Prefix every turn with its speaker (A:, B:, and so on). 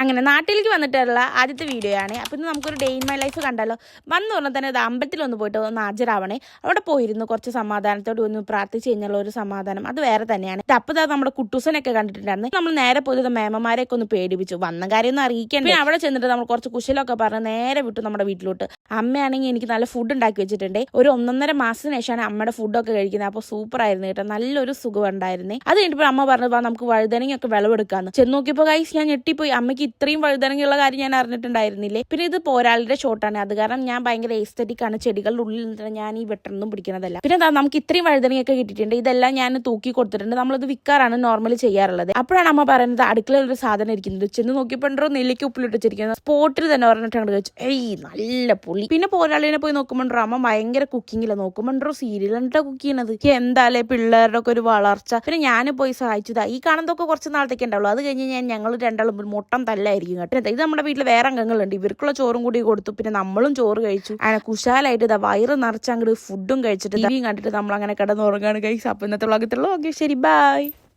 A: അങ്ങനെ നാട്ടിലേക്ക് വന്നിട്ടുള്ള ആദ്യത്തെ വീഡിയോ ആണ്. അപ്പോൾ ഇന്ന് നമുക്കൊരു ഡേ ഇൻ മൈ ലൈഫ് കണ്ടാലോ. വന്നു പറഞ്ഞാൽ തന്നെ അത് അമ്പലത്തിലൊന്ന് പോയിട്ട് ഒന്ന് ഹാജരാവണേ. അവിടെ പോയിരുന്നു കുറച്ച് സമാധാനത്തോടെ ഒന്ന് പ്രാർത്ഥിച്ച് കഴിഞ്ഞുള്ള ഒരു സമാധാനം അത് വേറെ തന്നെയാണ്. അപ്പോൾ നമ്മുടെ കുട്ടൂസനൊക്കെ കണ്ടിട്ടുണ്ടായിരുന്നു. നമ്മൾ നേരെ പോയത് മേമമാരെയൊക്കെ ഒന്ന് പേടിപ്പിച്ചു. വന്ന കാര്യം ഒന്ന് അറിയിക്കാൻ. പിന്നെ അവിടെ ചെന്നിട്ട് നമ്മൾ കുറച്ച് കുശലൊക്കെ പറഞ്ഞ് നേരെ വിട്ടു നമ്മുടെ വീട്ടിലോട്ട്. അമ്മയാണെങ്കിൽ എനിക്ക് നല്ല ഫുഡ് ഉണ്ടാക്കി വെച്ചിട്ടുണ്ട്. ഒരു 1.5 മാസത്തിന് ശേഷമാണ് അമ്മയുടെ ഫുഡൊക്കെ കഴിക്കുന്നത്. അപ്പോൾ സൂപ്പർ ആയിരുന്നു കേട്ടോ, നല്ലൊരു സുഖം ഉണ്ടായിരുന്നേ. അത് കഴിഞ്ഞപ്പോൾ അമ്മ പറഞ്ഞത് നമുക്ക് വഴുതനങ്ങയൊക്കെ വിളവെടുക്കാന്ന്. ചെന്ന് നോക്കിയപ്പോൾ ഗൈസ് ഞാൻ ഞെട്ടിപ്പോയി. അമ്മയ്ക്ക് ഇത്രയും വഴുതനങ്ങയുള്ള കാര്യം ഞാൻ അറിഞ്ഞിട്ടുണ്ടായിരുന്നില്ലേ. പിന്നെ ഇത് പോരാളിയുടെ ഷോട്ടാണ്, അത് കാരണം ഞാൻ ഭയങ്കര എസ്തെറ്റിക് ആണ്. ചെടികളുടെ ഉള്ളിൽ നിന്നിട്ട് ഞാൻ ഈ വെട്ടൊന്നും പിടിക്കുന്നതല്ല. പിന്നെ നമുക്ക് ഇത്രയും വഴുതനങ്ങയൊക്കെ കിട്ടിയിട്ടുണ്ട്. ഇതെല്ലാം ഞാൻ തൂക്കി കൊടുത്തിട്ടുണ്ട്. നമ്മളത് വിൽക്കാറാണ് നോർമലി ചെയ്യാറുള്ളത്. അപ്പോഴാണ് അമ്മ പറയുന്നത് അടുക്കളയിൽ ഒരു സാധനം ഇരിക്കുന്നത്. ചെന്ന് നോക്കിയപ്പോഴോ നെല്ലിക്ക് ഉപ്പിലിട്ട് വെച്ചിരിക്കുന്നത്. സ്പോട്ടിൽ തന്നെ പറഞ്ഞിട്ടാണ് കഴിച്ചു. നല്ല പുളി. പിന്നെ പോരാളിനെ പോയി നോക്കുമ്പോഴോ അമ്മ ഭയങ്കര കുക്കിങ്ങില്ല. നോക്കുമ്പോഴോ സീരിയലിട്ടാ കുക്ക് ചെയ്യണത്. എന്തായാലും പിള്ളേരുടെ ഒക്കെ ഒരു വളർച്ച. പിന്നെ ഞാൻ പോയി സഹായിച്ചതാ. ഈ കാണുന്നതൊക്കെ കുറച്ച് നാളത്തേക്ക് ഉണ്ടാവുള്ളൂ. അത് കഴിഞ്ഞ് ഞങ്ങൾ രണ്ടാളും മൊട്ടം തല്ലായിരിക്കും കേട്ടോ. ഇത് നമ്മുടെ വീട്ടിൽ വേറെ അംഗങ്ങളുണ്ട്. ഇവർക്കുള്ള ചോറും കൂടി കൊടുത്തു. പിന്നെ നമ്മളും ചോറ് കഴിച്ചു. അങ്ങനെ കുശാലായിട്ട് വയറ് നിറച്ച് അങ്ങോട്ട് ഫുഡും കഴിച്ചിട്ട് ടിവിയും കണ്ടിട്ട് നമ്മൾ അങ്ങനെ കിടന്നുറങ്ങാണ് ഗൈസ്. അപ്പോൾ ഇന്നത്തെ വ്ളോഗത്തുള്ളൂ. ഓക്കെ, ശരി, ബൈ.